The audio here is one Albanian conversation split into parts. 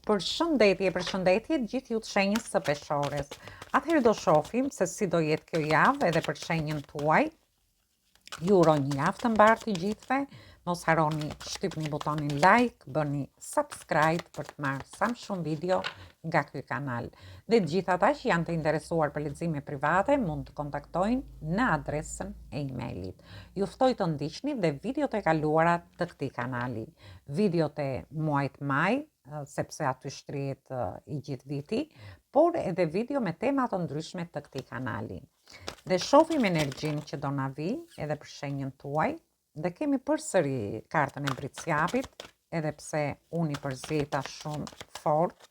Përshëndetje gjithë ju të shenjës së peshores. Atëherë do shohim se si do jetë kjo javë edhe për shenjën tuaj. Ju uroj një javë të mbarë të gjithëve. Mos harroni shtypni butonin like, bëni subscribe për të marrë sa më shumë video nga ky kanal. Dhe të gjithë ata që janë të interesuar për lexime private mund të kontaktojnë në adresën e emailit. Ju ftoj të ndiqni dhe videot e kaluara të këtij kanali. Videot e muajit maj, sepse aty shtrihet i gjithë viti, por edhe video me tema të ndryshme të këtij kanali. Dhe shohim energjinë që do na vi edhe për shenjën tuaj. Dhe kemi përsëri kartën e britsjapit, edhe pse unë i përzjeta shumë fort.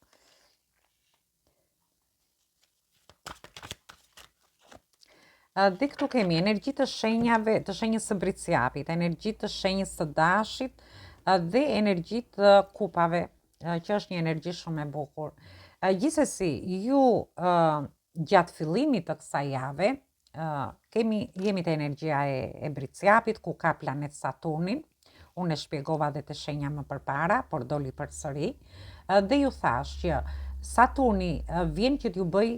Dhe këtu kemi energji të shenjave, të shenjës së britsjapit, energji të shenjës së dashit dhe energji të kupave, që është një energji shumë e bukur. Gjithsesi, ju gjatë fillimit të kësaj jave, jemi të energjia e britsjapit, ku ka planet Saturnin. Unë e shpjegova dhe të shenja më përpara, por doli përsëri. Dhe ju thash që Saturni vjen që t'ju bëj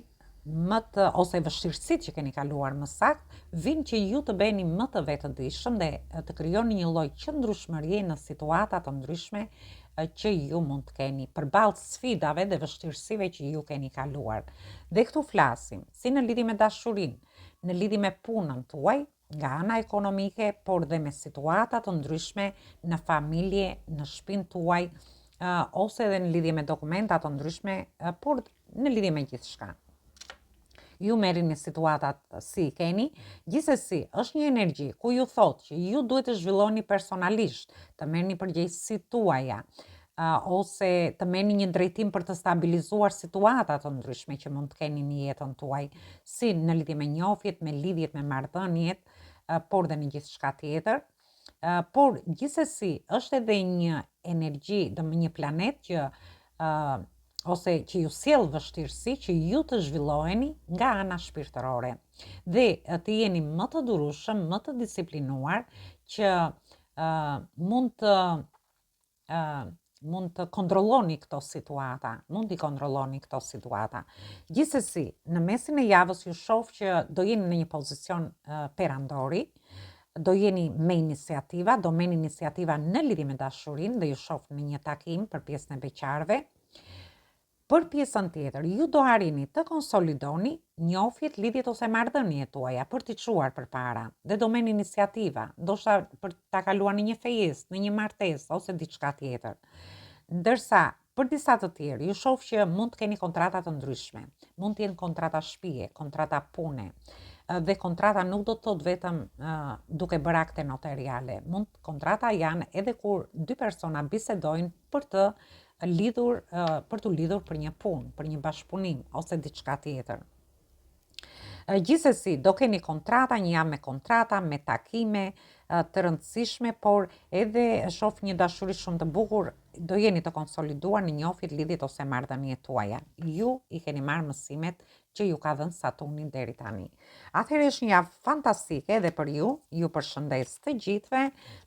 ose vështirësitë që keni kaluar më saktë, vinë që ju të bëni më të vetëdijshëm dhe të krijoni një lloj qëndrueshmërie në situata të ndryshme që ju mund të keni përballë sfidave dhe vështirësive që ju keni kaluar. Dhe këtu flasim si në lidhje me dashurinë, në lidhje me punën tuaj, nga ana ekonomike, por dhe me situata të ndryshme në familje, në shtëpinë tuaj, ose edhe në lidhje me dokumenta të ndryshme, por në lidhje me gjithçka. Ju merrini situatat si i keni, gjithsesi është një energji ku ju thotë që ju duhet të zhvilloni personalisht, të merrni përgjegjësitë tuaja, ose të merrni një drejtim për të stabilizuar situata të ndryshme që mund të keni në jetën tuaj, si në lidhje me njohjet, me lidhjet me marrëdhëniet, por dhe në gjithçka tjetër. Por gjithsesi është edhe një energji, një planet që ose që ju sjell vështirësi që ju të zhvilloheni nga ana shpirtërore dhe të jeni më të durueshëm, më të disiplinuar, që mund të kontrolloni këto situata, Gjithsesi, në mesin e javës ju shoh që do jeni në një pozicion perandori, do jeni me iniciativa, do merrni iniciativa në lidhje me dashurinë dhe ju shoh në një takim për pjesën e beqarëve. Për pjesën tjetër, ju do arrini të konsolidoni njohjet, lidhjet ose marrëdhëniet tuaja për t'i çuar përpara dhe do merrni iniciativa, ndoshta për ta kaluar në një fejesë, në një martesë ose diçka tjetër. Ndërsa për disa të tjerë, ju shoh që mund të keni kontrata të ndryshme, mund të jenë kontrata shtëpie, kontrata pune, dhe kontrata nuk do të thotë vetëm duke bërë akte notariale, kontrata janë edhe kur dy persona bisedojnë për të lidhur për një punë, për një bashkëpunim ose diçka tjetër. Gjithsesi, do keni kontrata, një javë me kontrata, me takime të rëndësishme, por edhe shoh një dashuri shumë të bukur, do jeni të konsoliduar në njohjet, lidhjet ose marrëdhëniet tuaja. Ju i keni marrë mësimet që ju ka dhënë Saturni deri tani. Atëherë është një javë fantastike edhe për ju. Ju përshëndes të gjithëve.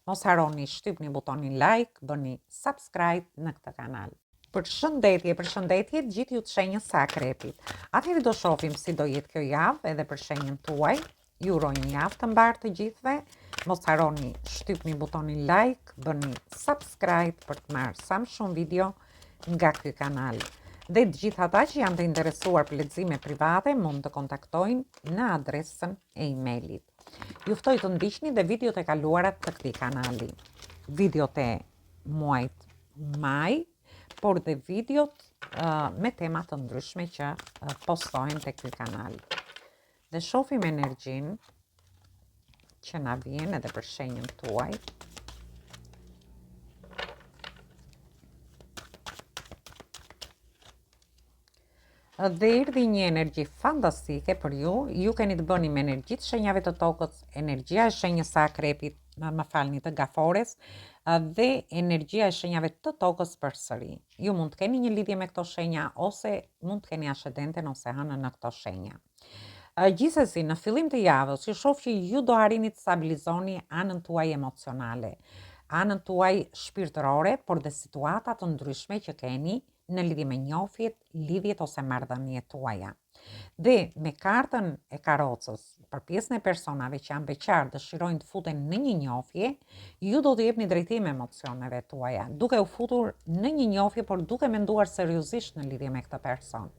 Mos harroni shtypni butonin like, bëni subscribe në këtë kanal. Përshëndetje gjithë ju të shenjës së Akrepit. Atëherë do shohim si do jetë kjo javë edhe për shenjën tuaj. Ju uroj një javë të mbarë të gjithëve. Mos harroni shtypni butonin like, bëni subscribe për të marrë sa më shumë video nga ky kanal. Dhe të gjithë ata që janë të interesuar për lexime private mund të kontaktojnë në adresën e emailit. Ju ftoj të ndiqni dhe videot e kaluara të këtij kanali. Videot e muajit maj, por dhe videot me tema të ndryshme që postojnë te ky kanal. Dhe shohim energjinë që na vjen edhe për shenjën tuaj. Dhe erdhi një energji fantastike për ju. Ju keni të bëni me energjitë shenjave të tokës, energjia e shenjës së Akrepit, të Gafores, dhe energjia e shenjave të tokës përsëri. Ju mund të keni një lidhje me këto shenja ose mund të keni ascendenten ose hënën në këto shenja. Gjithsesi, në fillim të javës, ju shoh që ju do arrini të stabilizoni anën tuaj emocionale, anën tuaj shpirtërore, por dhe situata të ndryshme që keni në lidhje me njohjet, lidhjet ose marrëdhëniet tuaja. Dhe me kartën e karrocës, për pjesën e personave që janë beqar dëshirojnë të futen në një njohje, ju do të jepni drejtim emocioneve tuaja, duke u futur në një njohje, por duke menduar seriozisht në lidhje me këtë person.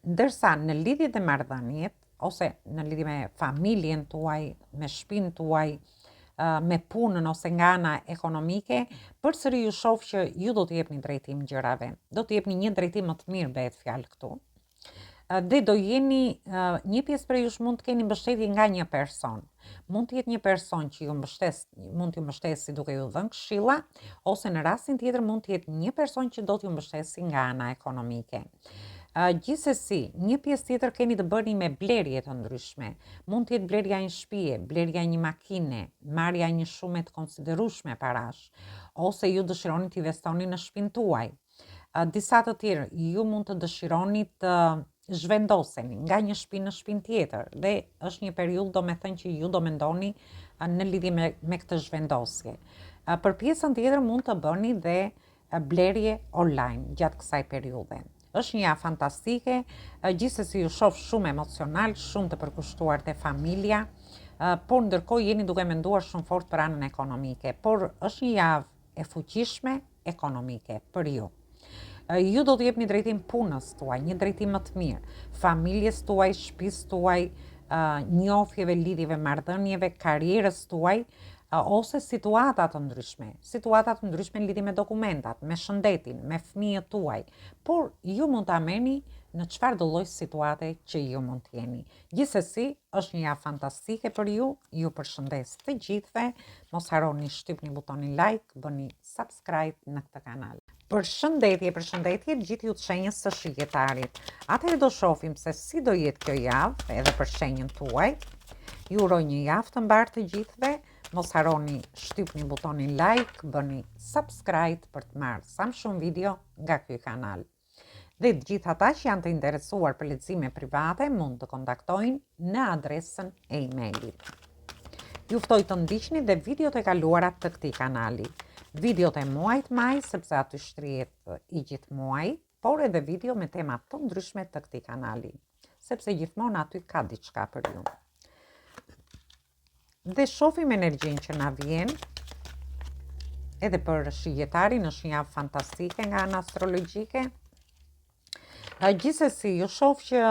Ndërsa në lidhjet e marrëdhëniet ose në lidhje me familjen tuaj, me shtëpinë tuaj, me punën ose nga ana ekonomike, përsëri ju shoh që ju do të jepni drejtim gjërave. Do të jepni një drejtim më të mirë, bëhet fjalë këtu. Dhe do jeni një pjesë për jush mund të keni mbështetje nga një person. Mund të jetë një person që ju mbështes, mund t'ju mbështesi duke ju dhënë këshilla, ose në rastin tjetër mund të jetë një person që do t'ju mbështesi nga ana ekonomike. Gjithsesi, një pjesë tjetër keni të bëni me blerje të ndryshme. Mund të jetë blerja një shtëpie, blerja një makine, marrja një shumë të konsiderueshme parash, ose ju dëshironi të investoni në shtëpinë tuaj. Disa të tjerë, ju mund të dëshironi të zhvendoseni nga një shtëpi në shtëpinë tjetër dhe është një periudhë do me thënë që ju do mendoni në lidhje me këtë zhvendosje. Për pjesën tjetër mund të bëni dhe blerje online gjatë kësaj periudhe. Është një javë fantastike, gjithsesi ju shoh shumë emocional, shumë të përkushtuar te familja, por ndërkohë jeni duke menduar shumë fort për anën ekonomike, por është një javë e fuqishme ekonomike për ju. Ju do të jepni drejtim punës tuaj, një drejtim më të mirë, familjes tuaj, shtëpisë tuaj, njohjeve, lidhjeve, marrëdhënieve, karrierës tuaj, ose situata të ndryshme në lidhje me dokumentat, me shëndetin, me fëmijët tuaj, por ju mund ta merrni në çfarë do lloj situate që ju mund të jeni. Gjithsesi, është një javë fantastike për ju përshëndes të gjithëve, mos harroni shtypni butonin like, bëni subscribe në këtë kanal. Përshëndetje gjithë ju të shenjës së shijetarit. Atëherë do shohim se si do jetë kjo javë edhe për shenjën tuaj. Ju uroj një javë të mbarë të gjithëve. Mos harroni shtypni butonin like, bëni subscribe për të marrë sa më shumë video nga ky kanal. Dhe të gjithë ata që janë të interesuar për lexime private mund të kontaktojnë në adresën e emailit. Ju ftoj të ndiqni dhe videot e kaluara të këtij kanali. Videot e muajit maj, sepse aty shtrihet i gjithë muaji, por edhe video me tema të ndryshme të këtij kanali, sepse gjithmonë aty ka diçka për ju. Dhe shohim energjinë që na vjen edhe për shijetarin, është një javë fantastike nga ana astrologjike. Gjithsesi, ju shoh që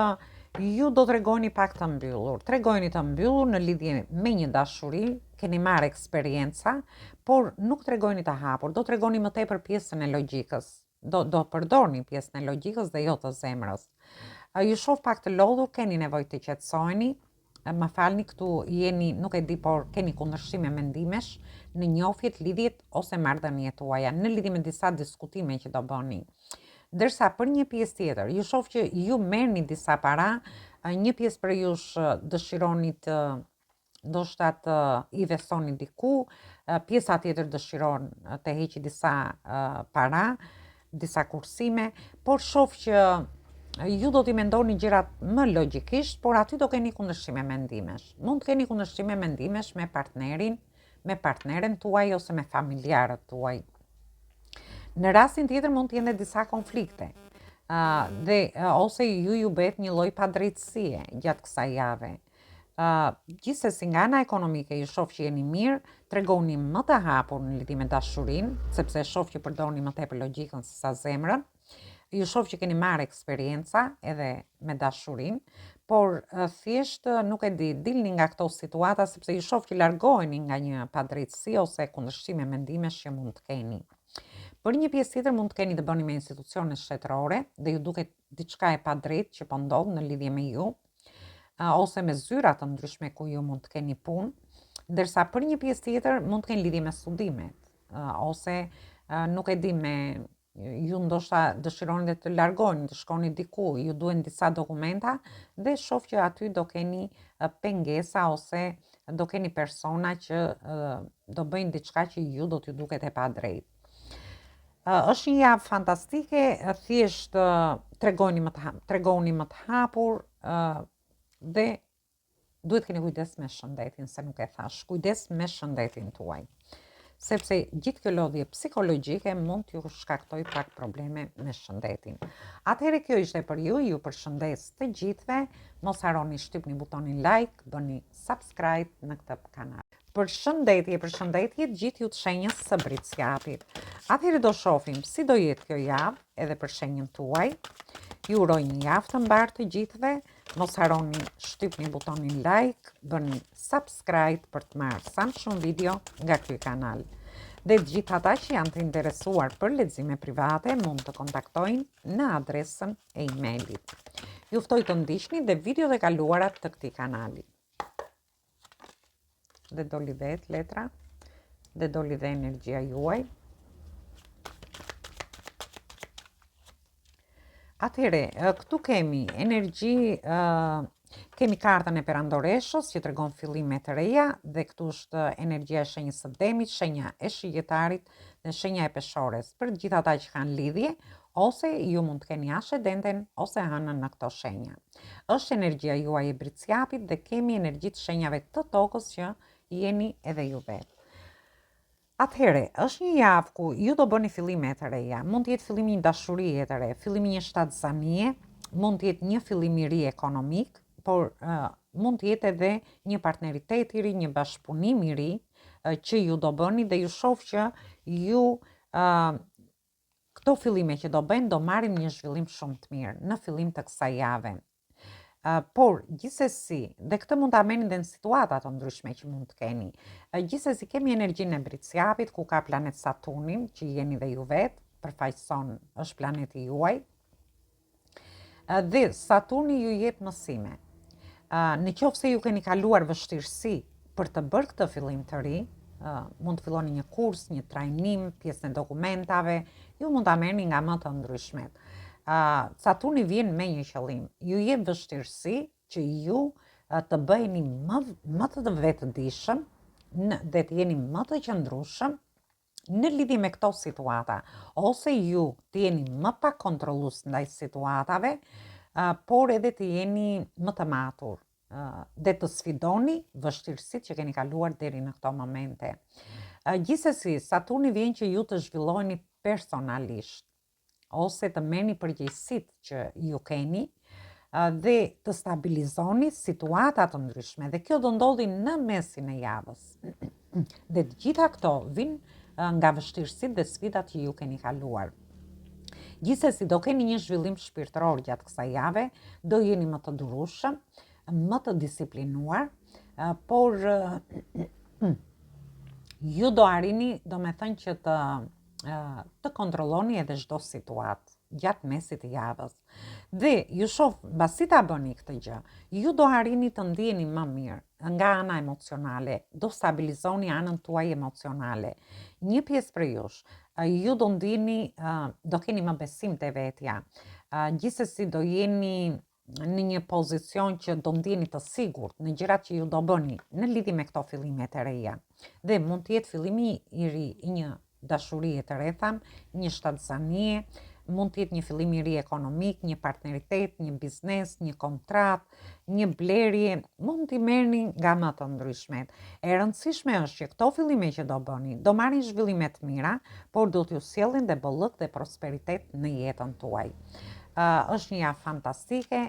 ju do tregoni pak të mbyllur. Tregojeni të mbyllur në lidhje me një dashuri, keni marrë eksperjenca, por nuk tregojeni të hapur, do tregoni më tepër pjesën e logjikës. Do përdorni pjesën e logjikës dhe jo të zemrës. Ju shoh pak të lodhur, keni nevojë të qetësoheni. Më falni, këtu jeni, nuk e di, por keni kundërshtim mendimesh në njohjet, lidhjet ose marrëdhëniet tuaja, në lidhje me disa diskutime që do bëni. Ndërsa për një pjesë tjetër, ju shoh që ju merrni disa para, një pjesë për jush dëshironi të ndoshta të investoni diku, pjesa tjetër dëshiron të heqë disa para, disa kursime, por shoh që ju do t'i mendoni gjërat më logjikisht, por aty do keni kundërshtime mendimesh. Mund të keni kundërshtime mendimesh me partnerin, me partneren tuaj ose me familjarët tuaj. Në rastin tjetër mund të jenë disa konflikte. Ose ju bëhet një lloj padrejtësie gjatë kësaj jave. Gjithsesi nga ana ekonomike ju shoh që jeni mirë, tregoni më të hapur në lidhje me dashurinë, sepse shoh që përdorni më tepër logjikën se sa zemrën. Ju shoh që keni marrë eksperjenca edhe me dashurinë, por thjesht nuk e di, dilni nga këto situata sepse ju shoh që largoheni nga një padrejtësi ose kundërshtime mendimesh që mund të keni. Për një pjesë tjetër mund të keni të bëni me institucione shtetërore dhe ju duket diçka e padrejtë që po ndodh në lidhje me ju, ose me zyra të ndryshme ku ju mund të keni punë, ndërsa për një pjesë tjetër mund të keni lidhje me studimet, ose nuk e di, me ju ndoshta dëshironi dhe të largoheni, të shkoni diku, ju duhen disa dokumenta dhe shoh që aty do keni pengesa ose do keni persona që do bëjnë diçka që ju do t'ju duket e padrejtë. Është një javë fantastike, thjesht tregoni më të hapur dhe duhet keni kujdes me shëndetin, se nuk e thash, kujdes me shëndetin tuaj. sepse gjithë kjo lodhje psikologjike mund t'ju shkaktoj pak probleme me shëndetin. Atëherë kjo ishte për ju përshëndes të gjithëve, mos harroni shtypni butonin like, bëni subscribe në këtë kanal. Përshëndetje gjithë ju të shenjës së britsjapit. Atëherë do shohim si do jetë kjo javë edhe për shenjën tuaj. Ju uroj një javë të mbarë të gjithëve, mos harroni shtypni butonin like, bëni subscribe për të marrë sa më shumë video nga ky kanal. Dhe të gjithë ata që janë të interesuar për lexime private mund të kontaktojnë në adresën e emailit. Ju ftoj të ndiqni dhe videot e kaluara të këtij kanali. Dhe doli vetë letra, dhe doli dhe energjia juaj. Atëhere, këtu kemi energji, kemi kartën e perandoreshës që tregon fillime të reja dhe këtu është energjia e shenjës së demit, shenja e shijetarit dhe shenja e peshores. Për gjithë ata që kanë lidhje, ose ju mund të keni ascendenten ose hënën në këto shenja. Është energjia juaj e britsjapit dhe kemi energji të shenjave të tokës që jeni edhe ju vetë. Atëhere, është një javë ku ju do bëni fillime të reja, mund të jetë fillimi një dashurie të re, fillimi një shtatzanie, mund të jetë një fillim i ri ekonomik, por mund të jetë edhe një partneritet i ri, një bashkëpunim i ri që ju do bëni dhe ju shoh që ju këto fillime që do bëjnë do marrin një zhvillim shumë të mirë në fillim të kësaj jave. Por gjithsesi, dhe këtë mund ta merrni edhe në situata të ndryshme që mund të keni. Gjithsesi kemi energjinë e britsjapit ku ka planet Saturnin, që jeni dhe ju vetë, përfaqëson është planeti juaj. Dhe Saturni ju jep mësime. Në qoftë se ju keni kaluar vështirësi për të bërë këtë fillim të ri, mund të filloni një kurs, një trajnim, pjesën e dokumentave, ju mund ta merrni nga më të ndryshmet. Saturni vjen me një qëllim, ju jep vështirësi që ju të bëheni më të vetëdijshëm dhe të jeni më të qëndrueshëm në lidhje me këto situata, ose ju të jeni më pak kontrollues ndaj situatave, por edhe të jeni më të matur dhe të sfidoni vështirësitë që keni kaluar deri në këto momente. Gjithsesi, Saturni vjen që ju të zhvilloheni personalisht, ose të merrni përgjegjësitë që ju keni dhe të stabilizoni situata të ndryshme. Dhe kjo do ndodhi në mesin e javës. Dhe të gjitha këto vinë nga vështirësitë dhe sfidat që ju keni kaluar. Gjithsesi, do keni një zhvillim shpirtëror gjatë kësaj jave, do jeni më të durueshëm, më të disiplinuar, por ju do arrini, domethënë që të kontrolloni edhe çdo situatë gjatë mesit të javës. Dhe ju shoh, mbasi ta bëni këtë gjë, ju do arrini të ndjeni më mirë nga ana emocionale, do stabilizoni anën tuaj emocionale. Një pjesë për jush, ju do ndjeni, do keni më besim te vetja. Gjithsesi do jeni në një pozicion që do ndjeni të sigurt në gjërat që ju do bëni në lidhje me këto fillime të reja. Dhe mund të jetë fillimi i ri i një dashurie të re, një shtatzanie, mund të jetë një fillim i ri ekonomik, një partneritet, një biznes, një kontratë, një blerje, mund t'i merrni nga më të ndryshmet. E rëndësishme është që këto fillime që do bëni, do marrin zhvillime të mira, por do t'ju sjellin dhe bollëk dhe prosperitet në jetën tuaj. Është një javë fantastike.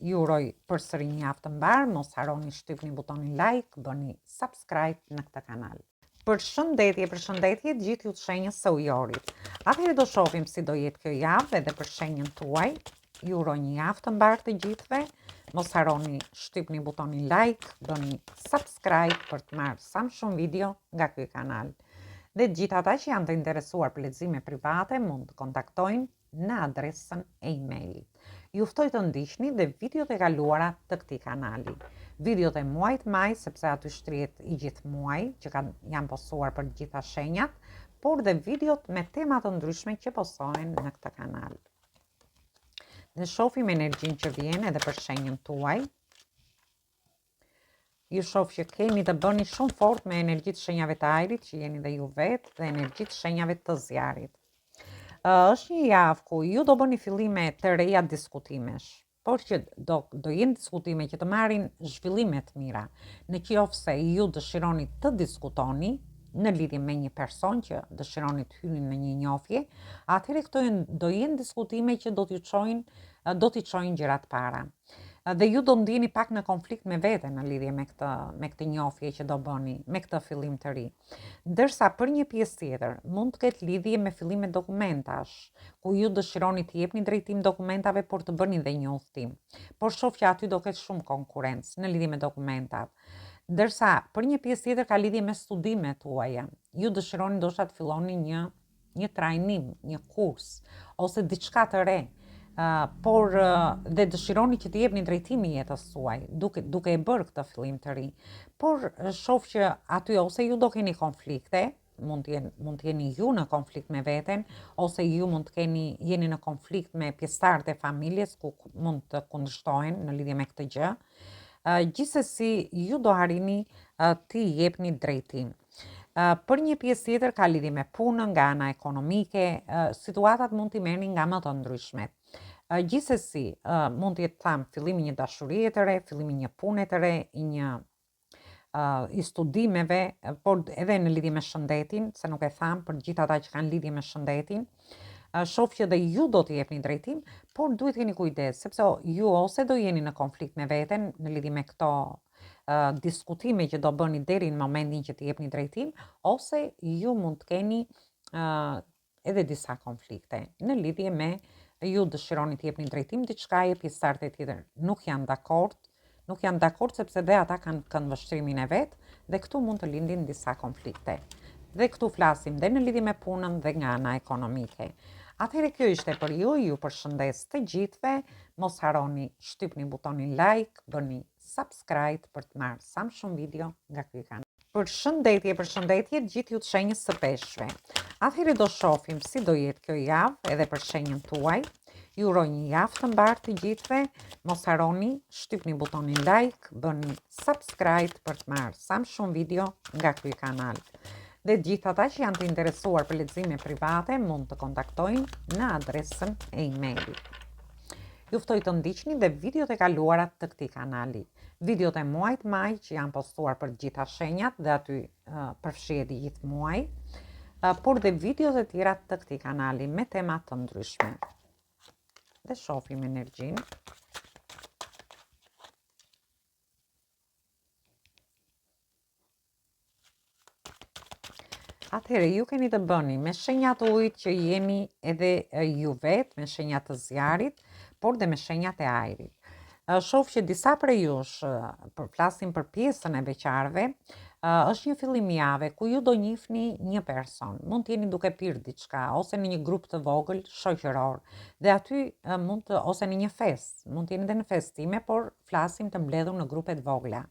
Ju uroj përsëri një javë të mbarë, mos harroni shtypni butonin like, bëni subscribe në këtë kanal. Përshëndetje gjithë ju të shenjës së Ujorit. Atëherë do shohim si do jetë kjo javë edhe për shenjën tuaj. Ju uroj një javë të mbarë të gjithëve. Mos harroni shtypni butonin like, bëni subscribe për të marrë sa më shumë video nga ky kanal. Dhe të gjithë ata që janë të interesuar për lexime private mund të kontaktojnë në adresën e emailit. Ju ftoj të ndiqni dhe videot e kaluara të këtij kanali. Videot e muajit maj, sepse aty shtrihet i gjithë muaj që janë postuar për gjitha shenjat, por dhe videot me tema të ndryshme që postohen në këtë kanal. Ne shohim energjinë që vjen edhe për shenjën tuaj. Ju shoh që keni të bëni shumë fort me energjitë shenjave të ajrit që jeni dhe ju vetë dhe energjitë shenjave të zjarit. Është një javë ku ju do bëni fillime të reja diskutimesh, por që do jenë diskutime që të marrin zhvillime të mira. Në qoftë se ju dëshironi të diskutoni, në lidhje me një person që dëshironi të hyni në një njohje, atëherë këto do jenë diskutime që do t'i çojnë gjërat para. Dhe ju do ndjeni pak në konflikt me vete në lidhje me këtë njohje që do bëni, me këtë fillim të ri. Ndërsa për një pjesë tjetër mund të ketë lidhje me fillim me dokumentash, ku ju dëshironi të jepni drejtim dokumentave por të bëni dhe një udhtim. Por shoh që aty do ketë shumë konkurrencë në lidhje me dokumentat. Ndërsa për një pjesë tjetër ka lidhje me studimet tuaja. Ju dëshironi ndoshta të filloni një trajnim, një kurs ose diçka të re. Por dhe dëshironi që të jepni drejtimi jetës suaj, duke e bërë këtë fillim të ri. Por shoh që aty ose ju do keni konflikte, mund të jeni ju në konflikt me veten, ose ju mund të jeni në konflikt me pjesëtarët e familjes ku mund të kundërshtohen në lidhje me këtë gjë. Gjithsesi ju do arrini të jepni drejtim. Për një pjesë tjetër ka lidhje me punën, nga ana ekonomike, situatat mund t'i merrni nga më të ndryshmet. Gjithsesi, mund të jetë tham fillimi një dashurie të re, fillimi një pune të re, i studimeve, por edhe në lidhje me shëndetin, se nuk e tham për gjithë ata që kanë lidhje me shëndetin. Shoh që dhe ju do të jepni drejtim, por duhet keni kujdes, sepse ju ose do jeni në konflikt me veten në lidhje me këto diskutime që do bëni deri në momentin që të jepni drejtim, ose ju mund të keni edhe disa konflikte në lidhje me ju dëshironi të jepni drejtim diçkaje, pjesëtarët e tjetër nuk janë dakord sepse dhe ata kanë këndvështrimin e vet dhe këtu mund të lindin disa konflikte. Dhe këtu flasim dhe në lidhje me punën dhe nga ana ekonomike. Atëherë kjo ishte për ju përshëndes të gjithëve, mos harroni shtypni butonin like, bëni subscribe për të marrë sa më shumë video nga ky kanal. Përshëndetje gjithë ju të shenjës së peshqve. Atëherë do shohim si do jetë kjo javë edhe për shenjën tuaj. Ju uroj një javë të mbarë të gjithëve, mos harroni shtypni butonin like, bëni subscribe për të marrë sa më shumë video nga ky kanal. Dhe gjithë ata që janë të interesuar për lexime private mund të kontaktojnë në adresën e email-it. Ju ftoj të ndiqni dhe videot e kaluarat të këtij kanali. Videot e muajit maj që janë postuar për gjitha shenjat dhe aty përfshihet i gjithë muaji, por dhe videot e tjera të këtij kanali me tema të ndryshme. Dhe shohim energjinë. Atëherë, ju keni të bëni me shenjat ujit që jeni edhe ju vetë, me shenjat të zjarit, por dhe me shenjat e ajrit. Shoh që disa prej jush, flasim për pjesën e beqarve, është një fillim jave ku ju do njihni një person. Mund të jeni duke pirë diçka ose në një grup të vogël shoqëror. Dhe aty ose në një fest, mund të jeni edhe në festime, por flasim të mbledhur në grupe të vogla.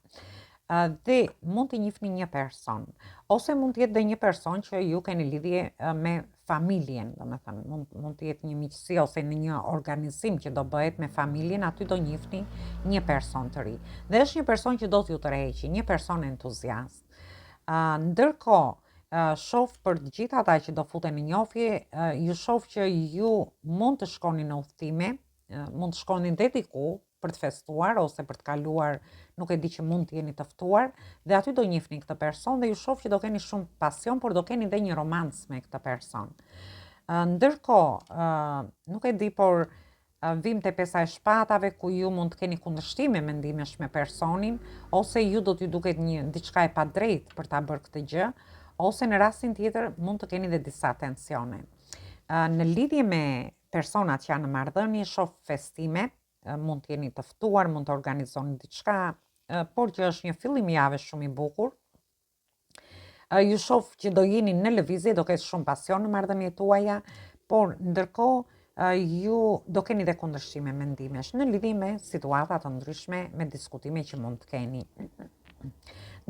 Dhe mund të njihni një person, ose mund të jetë dhe një person që ju keni lidhje me familjen, domethënë mund të jetë një miqësi ose në një organizim që do bëhet me familjen, aty do njihni një person të ri. Dhe është një person që do t'ju tërheqë, një person entuziast. Ndërkohë, shoh për të gjithë ata që do futen në njohje, ju shoh që ju mund të shkoni në udhëtime, mund të shkoni dhe diku për të festuar ose për të kaluar, nuk e di që mund të jeni të ftuar, dhe aty do njihni këtë person dhe ju shoh që do keni shumë pasion, por do keni dhe një romancë me këtë person. Ndërkohë, nuk e di, por vim te pesa e shpatave ku ju mund të keni kundërshtime mendimesh me personin, ose ju do t'ju duket diçka e padrejtë për ta bërë këtë gjë, ose në rastin tjetër mund të keni dhe disa tensione. Në lidhje me personat që janë në marrëdhënie, shoh festime, mund të jeni të ftuar, mund të organizoni diçka, por që është një fillim jave shumë i bukur. Ju shoh që do jeni në lëvizje, do ketë shumë pasion në marrëdhëniet tuaja, por ndërkohë ju do keni dhe kundërshtime mendimesh në lidhje me situata të ndryshme, me diskutime që mund të keni.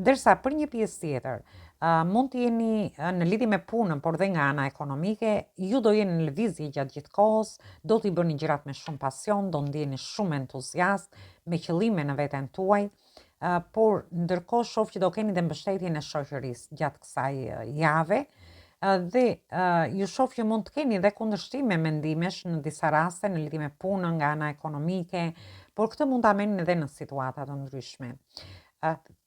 Ndërsa për një pjesë tjetër, mund të jeni në lidhje me punën, por dhe nga ana ekonomike, ju do jeni në lëvizje gjatë gjithë kohës, do t'i bëni gjërat me shumë pasion, do ndjeni shumë entuziast, me qëllime në veten tuaj, por ndërkohë shoh që do keni dhe mbështetjen e shoqërisë gjatë kësaj jave, dhe ju shoh që mund të keni dhe kundërshtime mendimesh në disa raste në lidhje me punën nga ana ekonomike, por këtë mund ta merrni edhe në situata të ndryshme.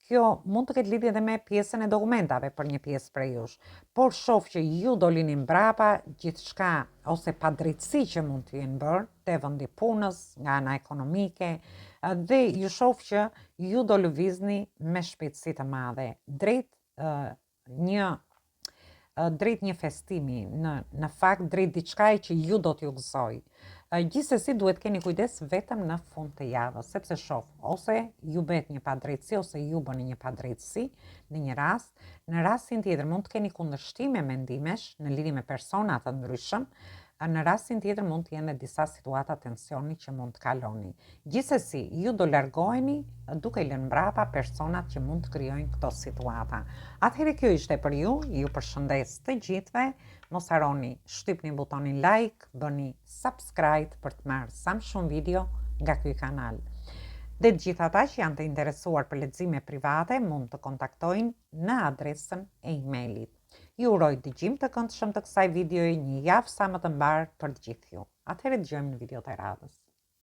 kjo mund të ketë lidhje edhe me pjesën e dokumentave për një pjesë prej jush, por shoh që ju do lini mbrapa gjithçka ose padrejtësi që mund të jenë bërë te vendi punës, nga ana ekonomike, dhe ju shoh që ju do lëvizni me shpejtësi të madhe drejt një festimi, në fakt drejt diçkaje që ju do t'ju gëzoj. Gjithsesi duhet keni kujdes vetëm në fund të javës, sepse shoh ose ju bëhet një padrejtësi ose ju bëni një padrejtësi në një rast, në rastin tjetër mund të keni kundërshtime mendimesh në lidhje me persona të ndryshëm, në rastin tjetër mund të jenë disa situata tensioni që mund të kaloni. Gjithsesi, ju do largoheni duke lënë mbrapa personat që mund të krijojnë këto situata. Atëherë kjo ishte për ju përshëndes të gjithëve, mos harroni shtypni butonin like, bëni subscribe për të marrë sa më shumë video nga ky kanal. Dhe të gjithë ata që janë të interesuar për lexime private mund të kontaktojnë në adresën e emailit. Ju uroj dëgjim të këndshëm të kësaj videoje, një javë sa më të mbar për të gjithë ju. Atëherë dëgjojmë në video të radhës.